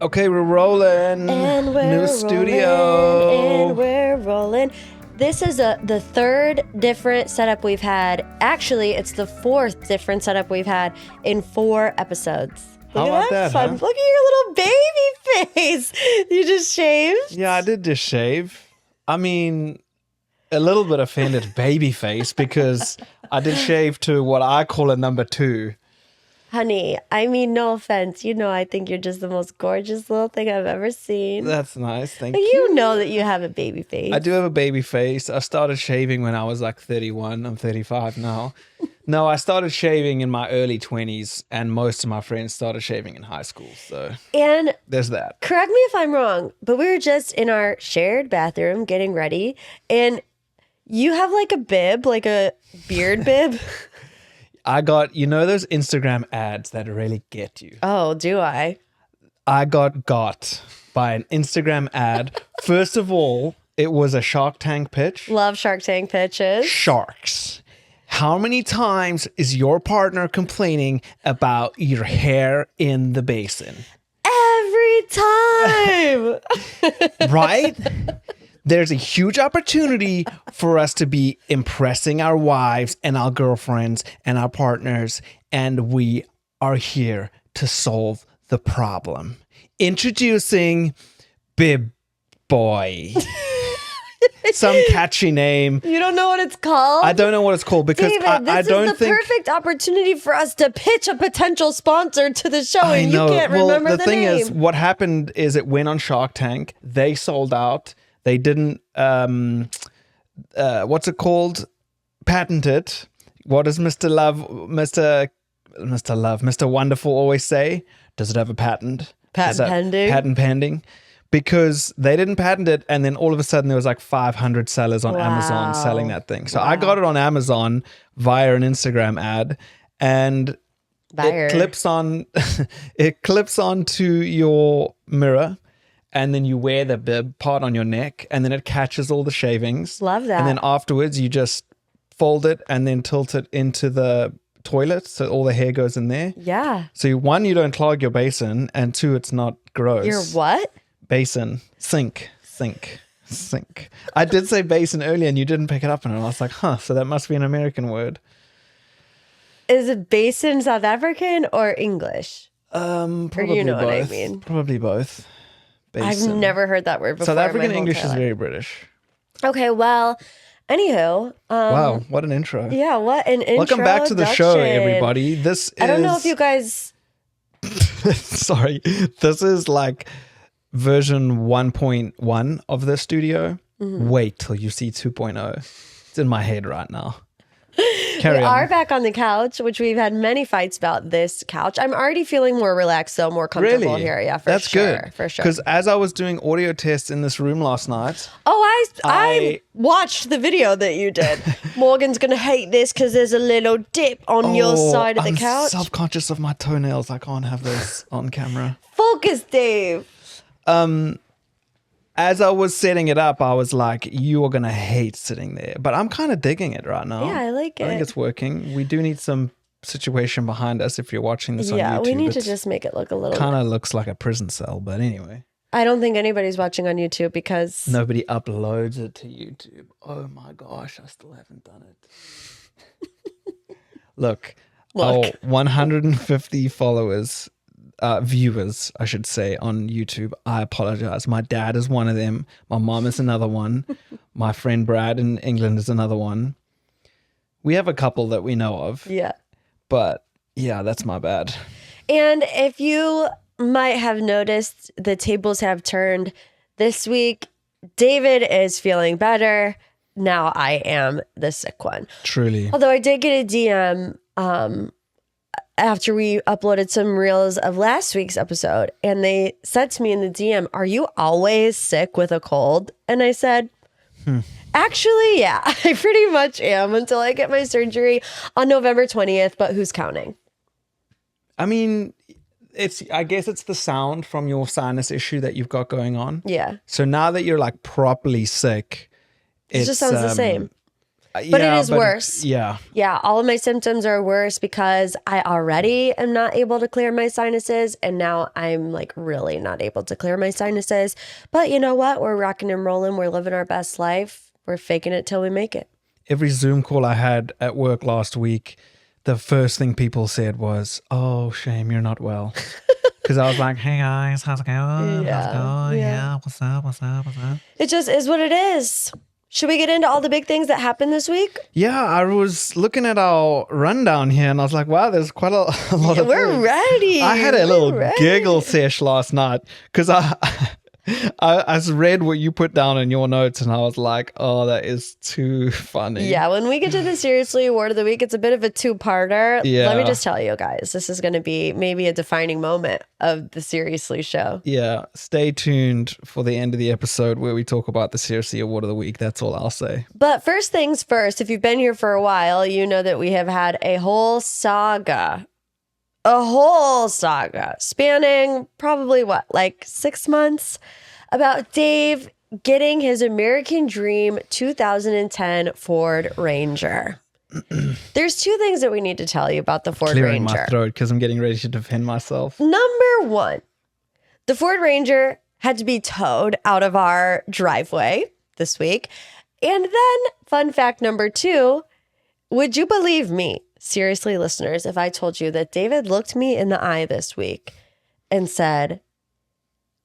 Okay, we're rolling. And we're New rolling, studio. and we're rolling. This is the third different setup we've had. Actually, it's the fourth different setup we've had in 4 episodes. How about that, fun. huh? Look at your little baby face. You just shaved? Yeah, I did just shave. I mean, a little bit offended baby face because I did shave to what I call a number 2. Honey, I mean, no offense. You know, I think you're just the most gorgeous little thing I've ever seen. That's nice. Thank But you. you know that you have a baby face. I do have a baby face. I started shaving when I was like 31. I'm 35 now. No, I started shaving in my early 20s, and most of my friends started shaving in high school. So And there's that. correct me if I'm wrong, but we were just in our shared bathroom getting ready, and you have like a bib, like a beard bib. I got, you know, those Instagram ads that really get you. Oh, do I? I got by an Instagram ad. First of all, it was a Shark Tank pitch. Love Shark Tank pitches. Sharks. How many times is your partner complaining about your hair in the basin? Every time. Right? There's a huge opportunity for us to be impressing our wives and our girlfriends and our partners, and we are here to solve the problem. Introducing Bib Boy. Some catchy name. You don't know what it's called? I don't know what it's called because David, I this don't is the think. perfect opportunity for us to pitch a potential sponsor to the show, I and know. you can't Well, remember the the thing name. is, what happened is it went on Shark Tank. They sold out. They didn't. What's it called? Patent it. What does Mr. Wonderful always say? Does it have a patent? Patent pending? Patent pending. Because they didn't patent it, and then all of a sudden there was like 500 sellers on Amazon selling that thing. So I got it on Amazon via an Instagram ad, and Buyer. it clips on. It clips onto your mirror, and then you wear the bib part on your neck, and then it catches all the shavings. Love that. And then afterwards, you just fold it and then tilt it into the toilet, so all the hair goes in there. Yeah. So 1, you don't clog your basin, and 2, it's not gross. Your what? Basin. Sink. I did say basin earlier and you didn't pick it up, and I was like, huh, so that must be an American word. Is it basin South African or English? Probably you know both. what I mean. Probably both. I've Basin. never heard that word before. South African in my whole English is entire very life. British. Okay, well, anywho. Wow, what an intro. Yeah, what an intro. Welcome back to the show, everybody. This is... I don't know if you guys... Sorry. This is like version 1.1 of the studio. Mm-hmm. Wait till you see 2.0. It's in my head right now. Carry We on. are back on the couch, which we've had many fights about this couch. I'm already feeling more relaxed, though, more comfortable Really? here. Yeah, That's sure. good. For sure. Because as I was doing audio tests in this room last night, Oh, I I- watched the video that you did. Morgan's going to hate this because there's a little dip on your side of the I'm couch. self-conscious of my toenails. I can't have those on camera. Focus, Dave. As I was setting it up, I was like, you are going to hate sitting there. But I'm kind of digging it right now. Yeah, I like I think it. it's working. We do need some situation behind us if you're watching this on Yeah, YouTube. we need to It's just make it look a little... kind of looks like a prison cell. But anyway, I don't think anybody's watching on YouTube because... nobody uploads it to YouTube. Oh my gosh, I still haven't done it. Look. Oh, 150 followers. Viewers, I should say, on YouTube. I apologize. My dad is one of them. My mom is another one. My friend Brad in England is another one. We have a couple that we know of. Yeah. But yeah, that's my bad. And if you might have noticed, the tables have turned this week. David is feeling better. Now I am the sick one. Truly. Although I did get a DM after we uploaded some reels of last week's episode, and they said to me in the DM, "Are you always sick with a cold?" And I said, actually, yeah, I pretty much am until I get my surgery on November 20th, but who's counting? I mean, I guess it's the sound from your sinus issue that you've got going on. Yeah. So now that you're like properly sick, It just sounds the same. But it is worse. Yeah. Yeah, all of my symptoms are worse because I already am not able to clear my sinuses. And now I'm like really not able to clear my sinuses. But you know what? We're rocking and rolling. We're living our best life. We're faking it till we make it. Every Zoom call I had at work last week, the first thing people said was, "Oh, shame you're not well." Because I was like, "Hey guys, how's it going? Yeah, How's it going? yeah. Yeah, what's up? What's up? What's up?" It just is what it is. Should we get into all the big things that happened this week? Yeah, I was looking at our rundown here and I was like, wow, there's quite a lot of We're things. ready. I had a little giggle sesh last night because I read what you put down in your notes and I was like, oh, that is too funny. Yeah, when we get to the Seriously Award of the Week, it's a bit of a two-parter. Yeah. Let me just tell you guys, this is going to be maybe a defining moment of the Seriously show. Yeah, stay tuned for the end of the episode where we talk about the Seriously Award of the Week. That's all I'll say. But first things first, if you've been here for a while, you know that we have had a whole saga spanning probably like 6 months about Dave getting his American Dream 2010 Ford Ranger. There's two things that we need to tell you about the Ford Clearing Ranger. my throat because I'm getting ready to defend myself. Number one, the Ford Ranger had to be towed out of our driveway this week. And then, fun fact number two, would you believe me, seriously, listeners, if I told you that David looked me in the eye this week and said,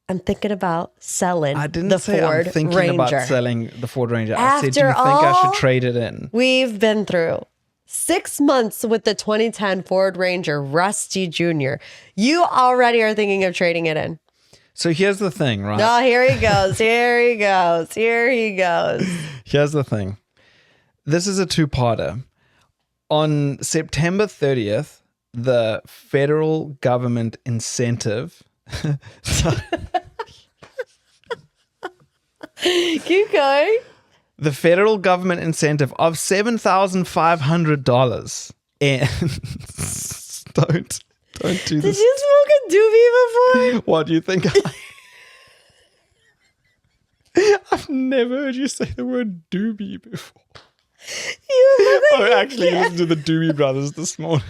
I'm thinking about selling I didn't the say Ford I'm thinking Ranger. about selling the Ford Ranger. I said, do you think I After should trade it in? We've been through 6 months with the 2010 Ford Ranger Rusty Jr. You already are thinking of trading it in. So here's the thing, right? Oh, here he goes. Here he goes. Here he goes. Here's the thing. This is a two-parter. On September 30th, the federal government incentive... Keep going. The federal government incentive of $7,500 and don't do this. Did you smoke a doobie before? What do you think? I've never heard you say the word doobie before. You look like Oh, actually, you listened to the Doobie Brothers this morning.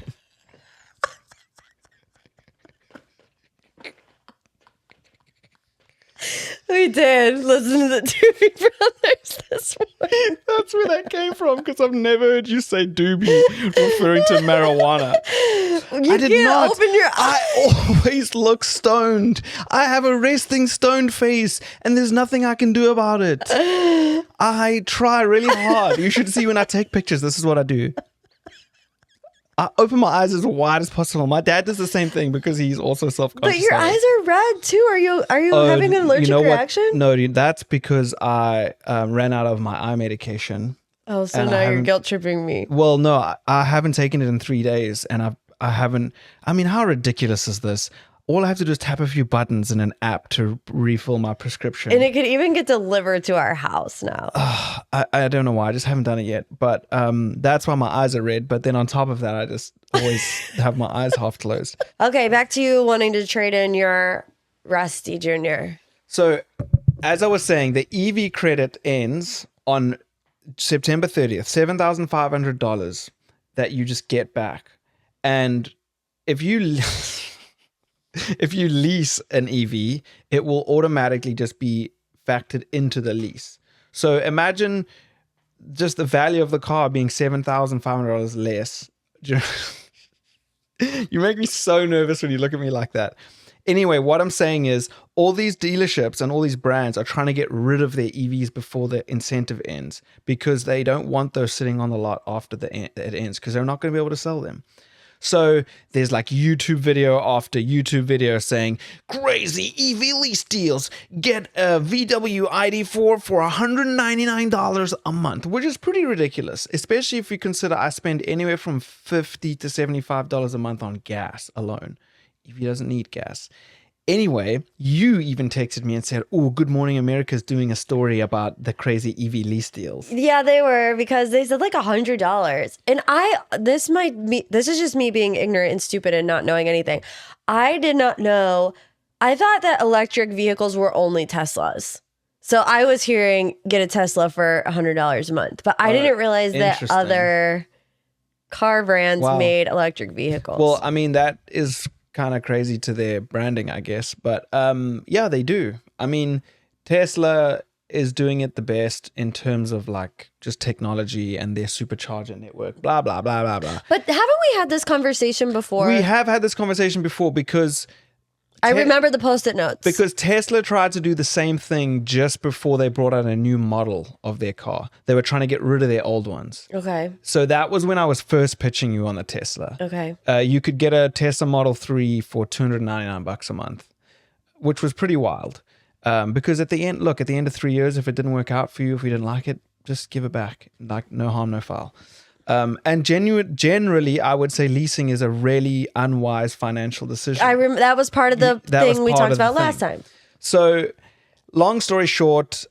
we did listen to the Doobie Brothers this morning. That's where that came from, because I've never heard you say doobie referring to marijuana. You can't open your eyes. I always look stoned. I have a resting stoned face, and there's nothing I can do about it. I try really hard. You should see when I take pictures. This is what I do. I open my eyes as wide as possible. My dad does the same thing because he's also self-conscious. But your eyes are red too. Are you having an allergic reaction? No, dude, that's because I ran out of my eye medication. Oh, so now you're guilt tripping me. Well, no, I haven't taken it in 3 days, and I haven't. I mean, how ridiculous is this? All I have to do is tap a few buttons in an app to refill my prescription. And it could even get delivered to our house now. I don't know why. I just haven't done it yet. But that's why my eyes are red. But then on top of that, I just always have my eyes half closed. Okay, back to you wanting to trade in your Rusty Jr. So, as I was saying, the EV credit ends on September 30th, $7,500 that you just get back. And if you... If you lease an EV, it will automatically just be factored into the lease. So imagine just the value of the car being $7,500 less. You make me so nervous when you look at me like that. Anyway, what I'm saying is all these dealerships and all these brands are trying to get rid of their EVs before the incentive ends because they don't want those sitting on the lot after it ends because they're not going to be able to sell them. So there's like YouTube video after YouTube video saying crazy EV lease deals. Get a VW ID4 for $199 a month, which is pretty ridiculous, especially if you consider I spend anywhere from $50 to $75 a month on gas alone. EV doesn't need gas. Anyway, you even texted me and said, oh, Good Morning America's doing a story about the crazy EV lease deals. Yeah, they were, because they said like $100. And this is just me being ignorant and stupid and not knowing anything. I did not know. I thought that electric vehicles were only Teslas. So I was hearing get a Tesla for $100 a month, but I didn't realize that other car brands made electric vehicles. Well, I mean, that is kind of crazy to their branding, I guess. But yeah, they do. I mean, Tesla is doing it the best in terms of like just technology and their supercharger network, blah, blah, blah, blah, blah. But haven't we had this conversation before? We have had this conversation before because... I remember the Post-it notes. Because Tesla tried to do the same thing just before they brought out a new model of their car. They were trying to get rid of their old ones. Okay. So that was when I was first pitching you on the Tesla. Okay. You could get a Tesla Model 3 for $299 a month, which was pretty wild. Because at the end of 3 years, if it didn't work out for you, if you didn't like it, just give it back. Like, no harm, no foul. And generally, I would say leasing is a really unwise financial decision. That was part of the thing we talked about last time. So, long story short,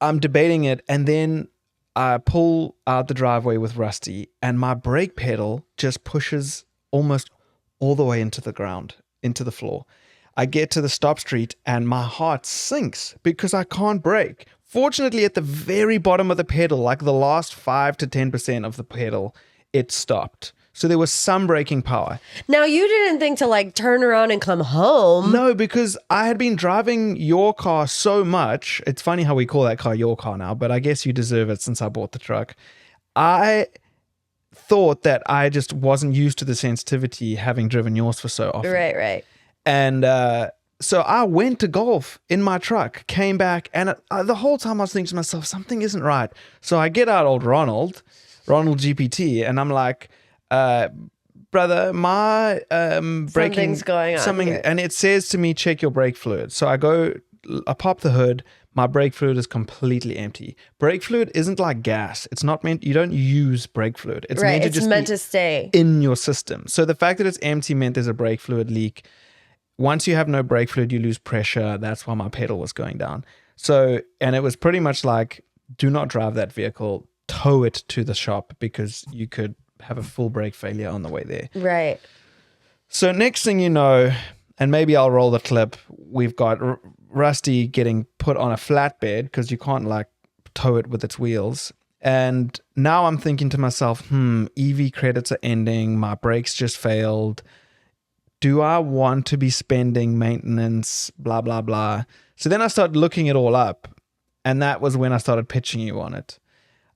I'm debating it, and then I pull out the driveway with Rusty, and my brake pedal just pushes almost all the way into the ground, into the floor. I get to the stop street, and my heart sinks because I can't brake. Fortunately, at the very bottom of the pedal, like the last 5 to 10% of the pedal, it stopped. So there was some braking power. Now, you didn't think to like turn around and come home. No, because I had been driving your car so much. It's funny how we call that car your car now, but I guess you deserve it since I bought the truck. I thought that I just wasn't used to the sensitivity having driven yours for so often. Right. And so I went to golf in my truck, came back, and the whole time I was thinking to myself, something isn't right. So I get out old Ronald GPT, and I'm like, brother, my braking... Something's going on here. And it says to me, check your brake fluid. So I pop the hood, my brake fluid is completely empty. Brake fluid isn't like gas. It's not meant, you don't use brake fluid. It's meant to just meant to stay in your system. So the fact that it's empty meant there's a brake fluid leak. Once you have no brake fluid, you lose pressure. That's why my pedal was going down. So, and it was pretty much like, do not drive that vehicle, tow it to the shop because you could have a full brake failure on the way there. Right. So next thing you know, and maybe I'll roll the clip, we've got Rusty getting put on a flatbed because you can't like tow it with its wheels. And now I'm thinking to myself, EV credits are ending. My brakes just failed. Do I want to be spending maintenance, blah, blah, blah. So then I started looking it all up. And that was when I started pitching you on it.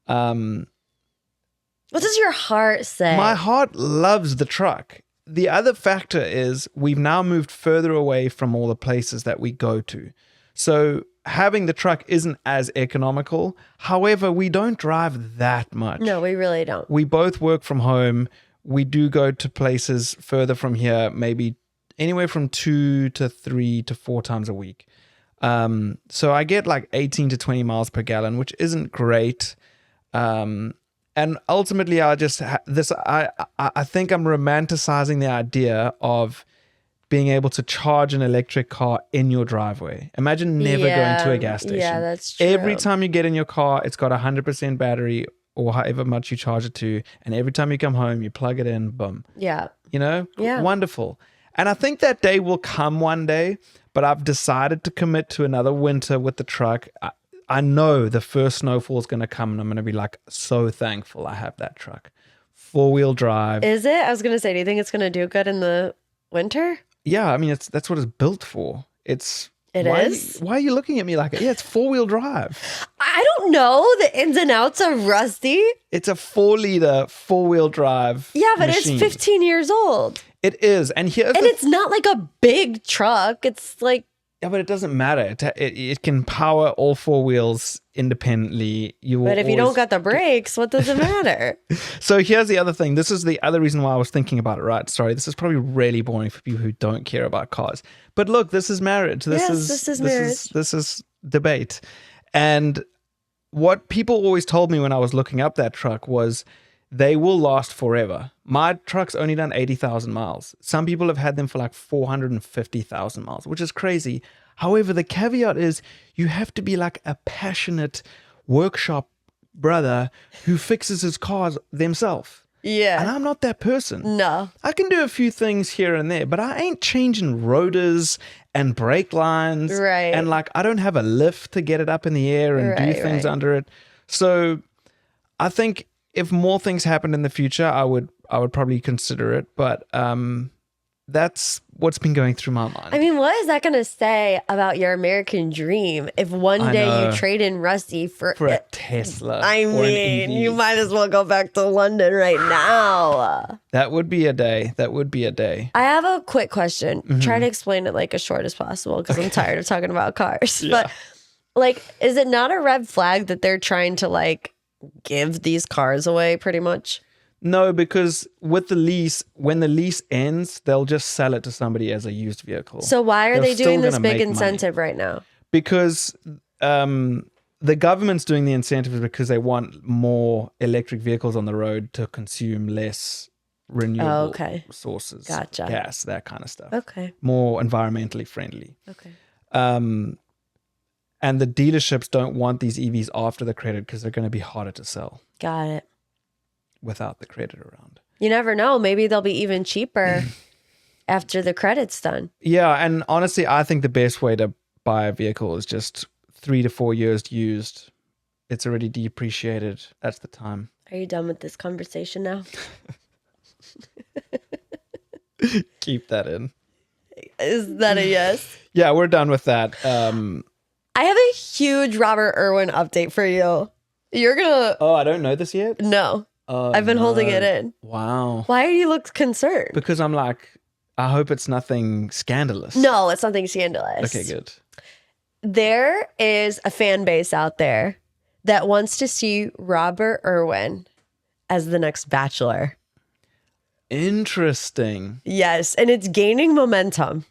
What does your heart say? My heart loves the truck. The other factor is we've now moved further away from all the places that we go to. So having the truck isn't as economical. However, we don't drive that much. No, we really don't. We both work from home. We do go to places further from here, maybe anywhere from 2 to 3 to 4 times a week. So I get like 18 to 20 miles per gallon, which isn't great. And ultimately, I think I'm romanticizing the idea of being able to charge an electric car in your driveway. Imagine never going to a gas station. Yeah, that's true. Every time you get in your car, it's got 100% battery or however much you charge it to. And every time you come home, you plug it in, boom. Yeah. You know? Yeah. Wonderful. And I think that day will come one day, but I've decided to commit to another winter with the truck. I know the first snowfall is going to come and I'm going to be like so thankful I have that truck. 4-wheel drive. Is it? I was going to say, do you think it's going to do good in the winter? Yeah, I mean, that's what it's built for. Why are you looking at me like that? Yeah, it's 4-wheel drive. I don't know the ins and outs of Rusty. It's a 4-liter 4-wheel drive. Yeah, but machine. It's 15 years old. It is. And it's not like a big truck. It's like... Yeah, but it doesn't matter. It can power all 4 wheels independently. But if you don't got the brakes, what does it matter? So here's the other thing. This is the other reason why I was thinking about it, right? Sorry, this is probably really boring for people who don't care about cars. But look, this is marriage. This is marriage. This is debate. And what people always told me when I was looking up that truck was they will last forever. My truck's only done 80,000 miles. Some people have had them for like 450,000 miles, which is crazy. However, the caveat is you have to be like a passionate workshop brother who fixes his cars themselves. Yeah. And I'm not that person. No. I can do a few things here and there, but I ain't changing rotors and brake lines. Right. And like, I don't have a lift to get it up in the air and do things under it. So I think if more things happened in the future, I would probably consider it. But that's what's been going through my mind. I mean, what is that going to say about your American dream if one day you trade in Rusty for a Tesla? I mean, you might as well go back to London right now. That would be a day. That would be a day. I have a quick question. Try to explain it like as short as possible because I'm tired of talking about cars. Yeah. But like, is it not a red flag that they're trying to like give these cars away pretty much? No, because with the lease, when the lease ends, they'll just sell it to somebody as a used vehicle. So why are they doing this big incentive right now? Because the government's doing the incentive because they want more electric vehicles on the road to consume less renewable sources. Gotcha. Gas, that kind of stuff. Okay. More environmentally friendly. Okay. And the dealerships don't want these EVs after the credit because they're going to be harder to sell. Got it. Without the credit around. You never know. Maybe they'll be even cheaper after the credit's done. Yeah, and honestly, I think the best way to buy a vehicle is just 3 to 4 years used. It's already depreciated. That's the time. Are you done with this conversation now? Keep that in. Is that a yes? Yeah, we're done with that. I have a huge Robert Irwin update for you. You're gonna... Oh, I don't know this yet? No. I've been holding it in. Wow. Why do you look concerned? Because I'm like, I hope it's nothing scandalous. No, it's nothing scandalous. Okay, good. There is a fan base out there that wants to see Robert Irwin as the next Bachelor. Interesting. Yes, and it's gaining momentum.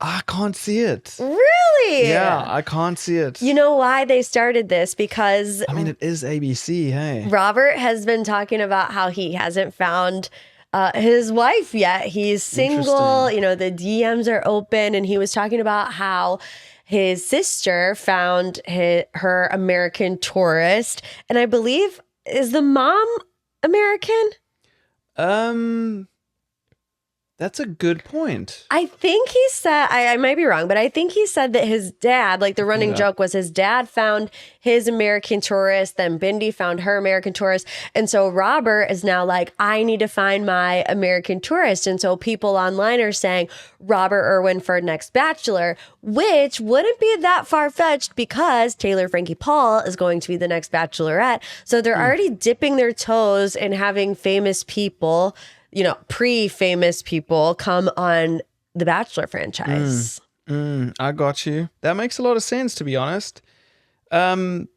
I can't see it. Really? Yeah, I can't see it. You know why they started this? Because I mean, it is ABC, hey. Robert has been talking about how he hasn't found his wife yet. He's single, you know, the DMs are open, and he was talking about how his sister found her American Tourist, and I believe, is the mom American? That's a good point. I think he said, I might be wrong, but I think he said that his dad, like the running joke was his dad found his American Tourist, then Bindi found her American Tourist. And so Robert is now like, I need to find my American Tourist. And so people online are saying Robert Irwin for next Bachelor, which wouldn't be that far-fetched because Taylor Frankie Paul is going to be the next Bachelorette. So they're already dipping their toes in having famous people, you know, pre-famous people come on the Bachelor franchise. I got you. That makes a lot of sense, to be honest. Terry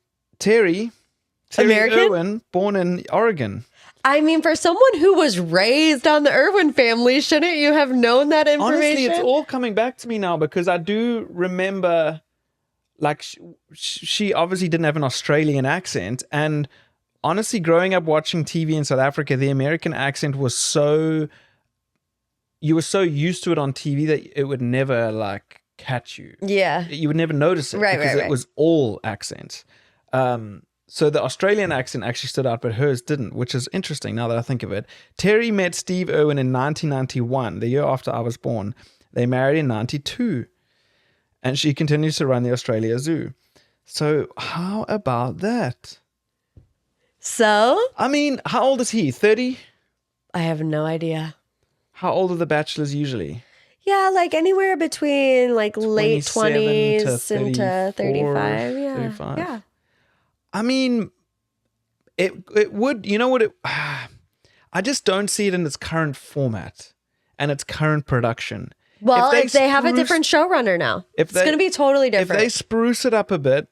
American? Irwin, born in Oregon. I mean, for someone who was raised on the Irwin family, shouldn't you have known that information? Honestly, it's all coming back to me now because I do remember, like, she obviously didn't have an Australian accent, and honestly, growing up watching TV in South Africa, the American accent was you were so used to it on TV that it would never like catch you. Yeah. You would never notice it because it was all accents. So the Australian accent actually stood out, but hers didn't, which is interesting now that I think of it. Terry met Steve Irwin in 1991, the year after I was born. They married in 92. And she continues to run the Australia Zoo. So how about that? So? I mean, how old is he? 30? I have no idea. How old are the bachelors usually? Yeah, like anywhere between like late 27 20s to into 35. 35. Yeah. I mean, it would, you know what, I just don't see it in its current format and its current production. Well, if they have a different showrunner now. It's going to be totally different. If they spruce it up a bit,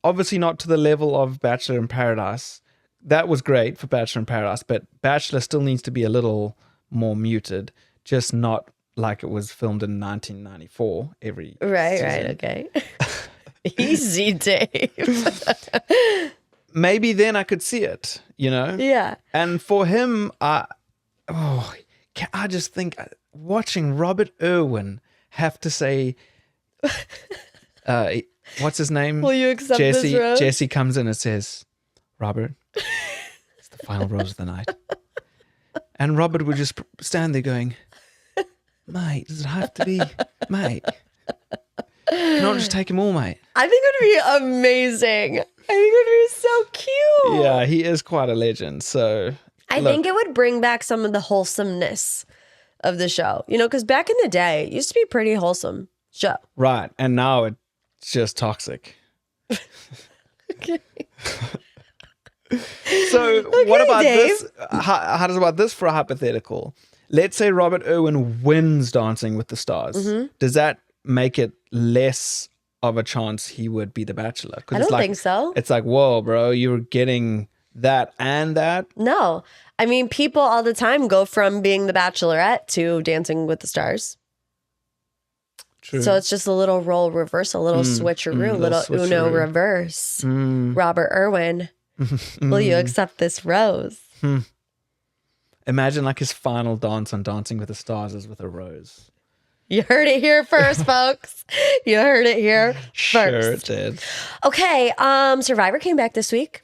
obviously not to the level of Bachelor in Paradise. That was great for Bachelor in Paradise, but Bachelor still needs to be a little more muted, just not like it was filmed in 1994 every season. Okay. Easy, Dave. Maybe then I could see it, you know? Yeah. And for him, I just think watching Robert Irwin have to say, what's his name? Will you accept this rose? Jesse comes in and says, Robert, it's the final rose of the night. And Robert would just stand there going, mate, does it have to be, mate? Can I just take him all, mate? I think it would be amazing. I think it would be so cute. Yeah, he is quite a legend. So I think it would bring back some of the wholesomeness of the show. You know, because back in the day, it used to be a pretty wholesome show. Right. And now it's just toxic. Okay. So what about this? How does about this for a hypothetical? Let's say Robert Irwin wins Dancing with the Stars. Mm-hmm. Does that make it less of a chance he would be the Bachelor? I don't think so. It's like, whoa, bro, you're getting that and that? No. I mean, people all the time go from being the Bachelorette to Dancing with the Stars. True. So it's just a little role reversal, a little switcheroo, little Uno reverse. Robert Irwin, will you accept this rose? Imagine like his final dance on Dancing with the Stars is with a rose. You heard it here first, folks. You heard it here first. Sure it did. Okay, Survivor came back this week.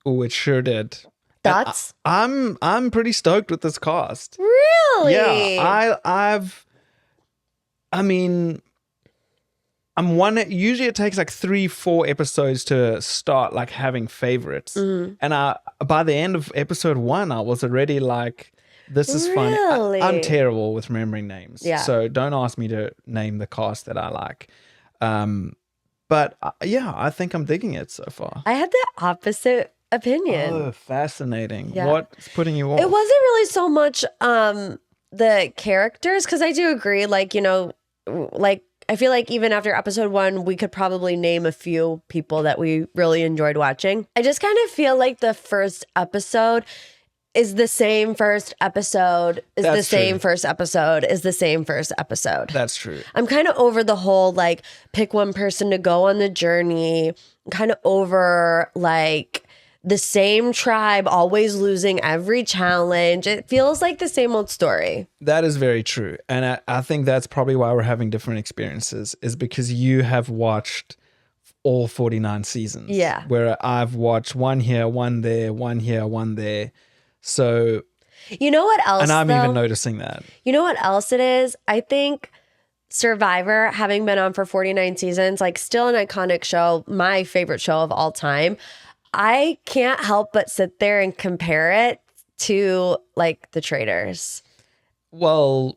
Oh, it sure did. Thoughts? I'm pretty stoked with this cast. Really? Yeah, I mean, usually it takes like 3-4 episodes to start like having favorites. And by the end of episode 1, I was already like, this is fun. Really? I'm terrible with remembering names. Yeah. So don't ask me to name the cast that I like. But yeah, I think I'm digging it so far. I had the opposite opinion. Oh, fascinating. Yeah. What's putting you off? It wasn't really so much the characters, because I do agree, like, you know, like I feel like even after episode 1, we could probably name a few people that we really enjoyed watching. I just kind of feel like the first episode is the same first episode, is That's the same true. first episode, is the same first episode. That's true. I'm kind of over the whole, like, pick one person to go on the journey. I'm kind of over, like, the same tribe always losing every challenge. It feels like the same old story. That is very true. And I think that's probably why we're having different experiences, is because you have watched all 49 seasons. Yeah. Where I've watched one here, one there, one here, one there. So, You know what else, and I'm though? even noticing that. You know what else it is? I think Survivor, having been on for 49 seasons, like, still an iconic show, my favorite show of all time. I can't help but sit there and compare it to, like, the Traitors. Well,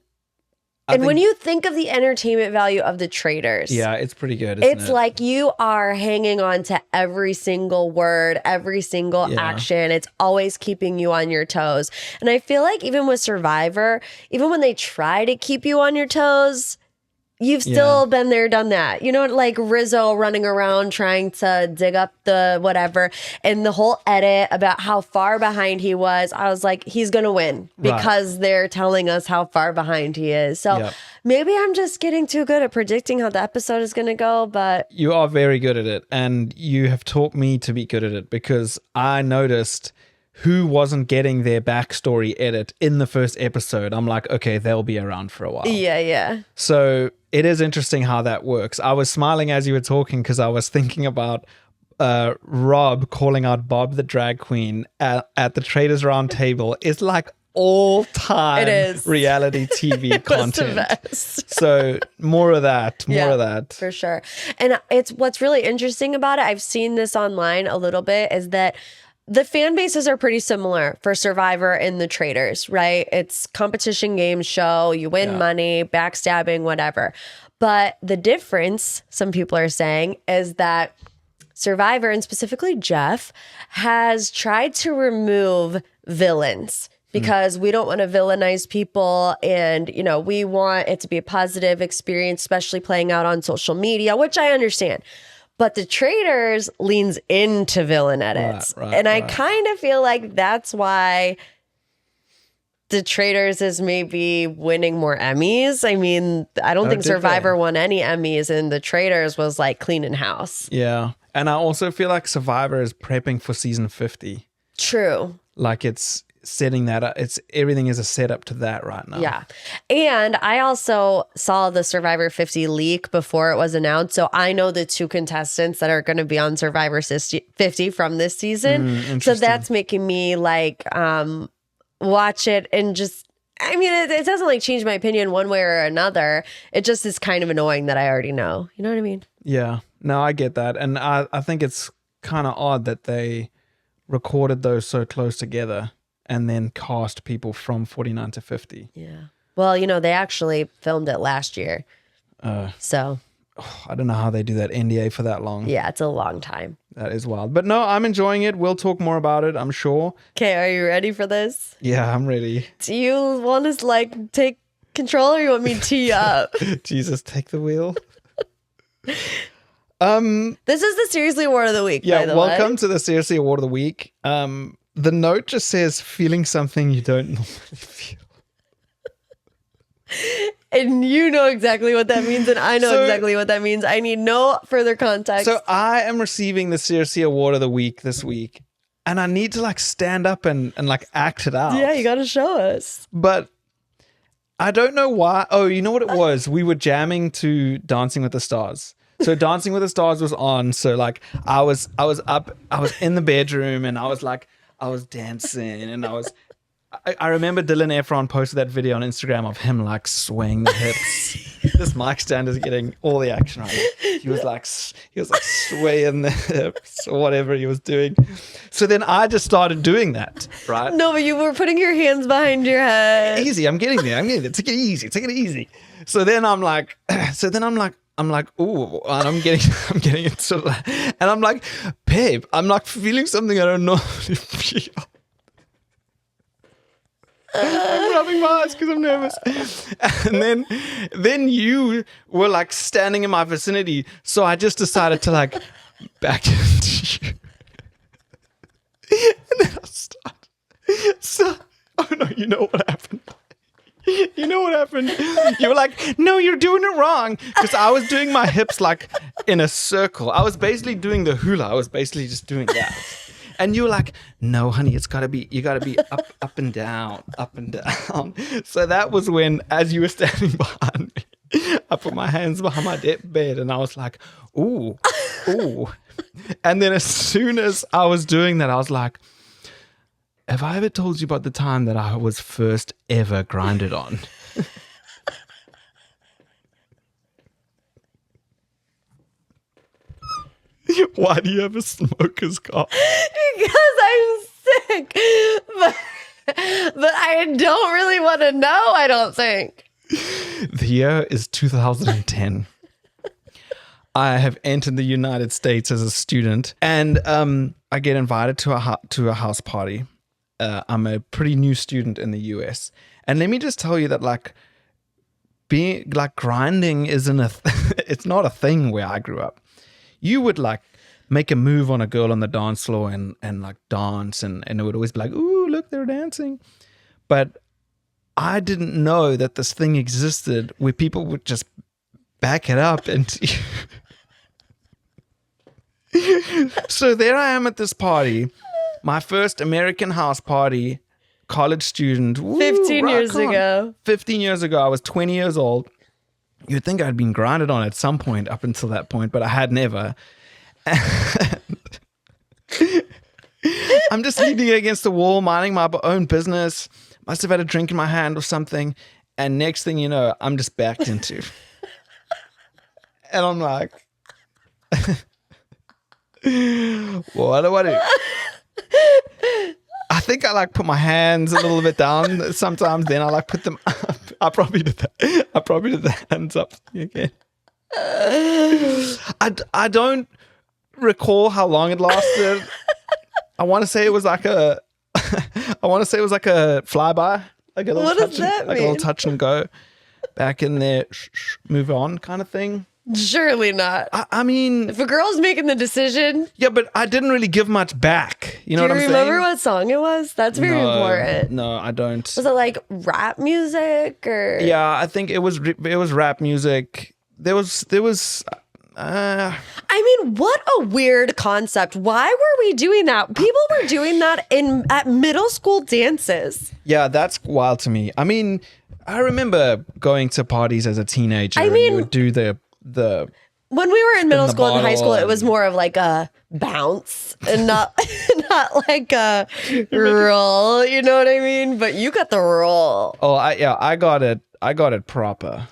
And when you think of the entertainment value of the Traitors, yeah, it's pretty good, isn't it's it? like you are hanging on to every single word, every single action. It's always keeping you on your toes. And I feel like even with Survivor, even when they try to keep you on your toes, you've still been there, done that. You know, like Rizzo running around trying to dig up the whatever, and the whole edit about how far behind he was. I was like, he's going to win because they're telling us how far behind he is. So maybe I'm just getting too good at predicting how the episode is going to go, but You are very good at it, and you have taught me to be good at it, because I noticed who wasn't getting their backstory edit in the first episode. I'm like, okay, they'll be around for a while. yeah. So it is interesting how that works. I was smiling as you were talking because I was thinking about Rob calling out Bob the drag queen at the Traitors Round Table. It's like all-time reality TV content. The best. So more of that, more of that. For sure. And it's what's really interesting about it, I've seen this online a little bit, is that the fan bases are pretty similar for Survivor and the Traitors, right? It's competition game show, you win money, backstabbing, whatever. But the difference, some people are saying, is that Survivor, and specifically Jeff, has tried to remove villains because we don't want to villainize people, and, you know, we want it to be a positive experience, especially playing out on social media, which I understand. But the Traitors leans into villain edits. And I kind of feel like that's why the Traitors is maybe winning more Emmys. I mean, I don't think Survivor won any Emmys, and the Traitors was like cleaning house. Yeah. And I also feel like Survivor is prepping for season 50. True. Like it's setting that up. Everything is a setup to that right now. Yeah. And I also saw the Survivor 50 leak before it was announced. So I know the 2 contestants that are going to be on Survivor 50 from this season. So that's making me like watch it and just, I mean, it doesn't like change my opinion one way or another. It just is kind of annoying that I already know. You know what I mean? Yeah. No, I get that. And I think it's kind of odd that they recorded those so close together and then cast people from 49 to 50. Yeah. Well, they actually filmed it last year. So I don't know how they do that NDA for that long. yeah, it's a long time. That is wild. But no, I'm enjoying it. We'll talk more about it, I'm sure. Okay, are you ready for this? Yeah, I'm ready. Do you want to like take control, or you want me to tee you up? Jesus, take the wheel. This is the Seriously Award of the Week, by the way. Welcome to the Seriously Award of the Week. The note just says feeling something you don't normally feel. And you know exactly what that means, and I know exactly what that means. I need no further context. So I am receiving the Seriously Award of the Week this week, and I need to like stand up and like act it out. Yeah, you got to show us. But I don't know why. Oh, you know what it was? We were jamming to Dancing with the Stars. So Dancing with the Stars was on. So like I was up, I was in the bedroom, and I was dancing, and I remember Dylan Efron posted that video on Instagram of him like swaying the hips. This mic stand is getting all the action right now. He was like swaying the hips or whatever he was doing. So then I just started doing that, right? No, but you were putting your hands behind your head. Easy, I'm getting there. Take it easy. So then I'm like, ooh, and I'm getting into that. And I'm like, babe, I'm like feeling something I don't normally feel. I'm rubbing my eyes because I'm nervous. And then you were like standing in my vicinity. So I just decided to like back into you. And then I started. Oh no, you know what happened? You know what happened? You were like, no, you're doing it wrong. Because I was doing my hips like in a circle. I was basically doing the hula. I was basically just doing that. And you were like, no, honey, you gotta be up and down, up and down. So that was when, as you were standing behind me, I put my hands behind my bed and I was like, ooh. And then as soon as I was doing that, I was like, have I ever told you about the time that I was first ever grinded on? Why do you have a smoker's cough? Because I'm sick. But I don't really want to know, I don't think. The year is 2010. I have entered the United States as a student, and I get invited to a house party. I'm a pretty new student in the US. And let me just tell you that like being like grinding isn't it's not a thing where I grew up. You would like make a move on a girl on the dance floor and like dance and it would always be like, ooh, look, they're dancing. But I didn't know that this thing existed where people would just back it up and so there I am at this party, my first American house party, college student. Woo, 15 years ago. 15 years ago, I was 20 years old. You'd think I'd been grinded on at some point up until that point, but I had never. I'm just leaning against the wall, minding my own business. Must have had a drink in my hand or something. And next thing you know, I'm just backed into. And I'm like, what do I do? I think I like put my hands a little bit down sometimes. Then I like put them up. I probably did that. I probably did the hands up again. I don't recall how long it lasted. I want to say it was like a flyby, like a little what touch does that like mean? a little touch and go, back in there, move on kind of thing. Surely not. I mean, if a girl's making the decision. yeah, but I didn't really give much back. You know what I'm saying? Do you remember what song it was? That's very important. No, I don't. Was it like rap music or? Yeah, I think it was rap music. There was. I mean, what a weird concept. Why were we doing that? People were doing that at middle school dances. Yeah, that's wild to me. I mean, I remember going to parties as a teenager. I mean, and you would do the When we were in middle the school and high school, it was bottle more of like a bounce and not not like a roll. You know what I mean? But you got the roll. Oh, I got it. I got it proper.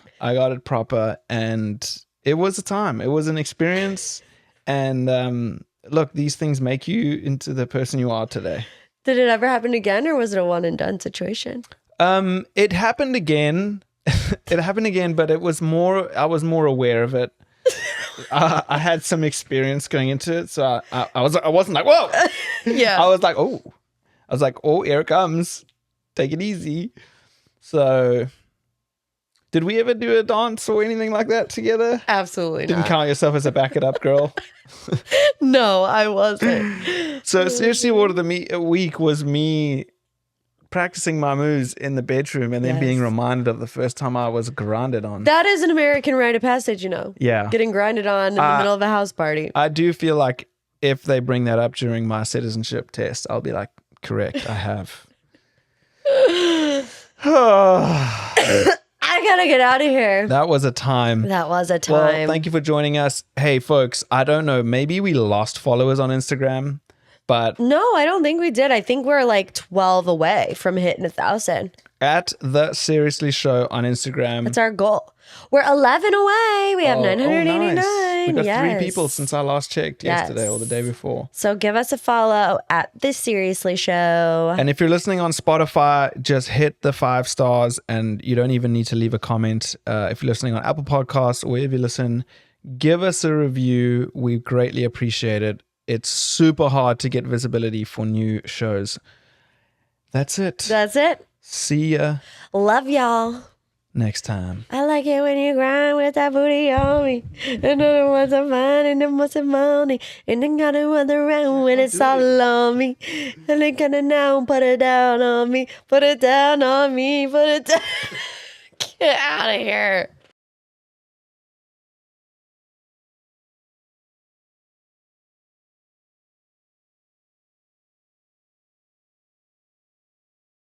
And it was a time. It was an experience. And look, these things make you into the person you are today. Did it ever happen again, or was it a one and done situation? It happened again. It happened again, but it was more. I was more aware of it. I had some experience going into it, so I wasn't like, whoa. Yeah. I was like, oh, here it comes. Take it easy. So, did we ever do a dance or anything like that together? Absolutely Didn't not. count yourself as a back it up girl. No, I wasn't. So seriously, what of the week was me practicing my moves in the bedroom and then Yes. being reminded of the first time I was grinded on. That is an American rite of passage, you know. Yeah. Getting grinded on in the middle of a house party. I do feel like if they bring that up during my citizenship test, I'll be like, correct, I have. I gotta get out of here. That was a time. That was a time. Well, thank you for joining us. Hey, folks, I don't know. Maybe we lost followers on Instagram, but No, I don't think we did. I think we're like 12 away from hitting 1,000. at the Seriously Show on Instagram. That's our goal. We're 11 away. We have 989. Nice. We got Yes. 3 people since I last checked yesterday or the day before. So give us a follow at The Seriously Show. And if you're listening on Spotify, just hit the 5 stars, and you don't even need to leave a comment. If you're listening on Apple Podcasts or wherever you listen, give us a review. We greatly appreciate it. It's super hard to get visibility for new shows. That's it. That's it. See ya Love y'all. next time. I like it when you grind with that booty on me. And then what's a fine and then what's a money. And then got to run around when it's all on me. And then kind of now put it down on me. Put it down on me. Put it down. Get out of here.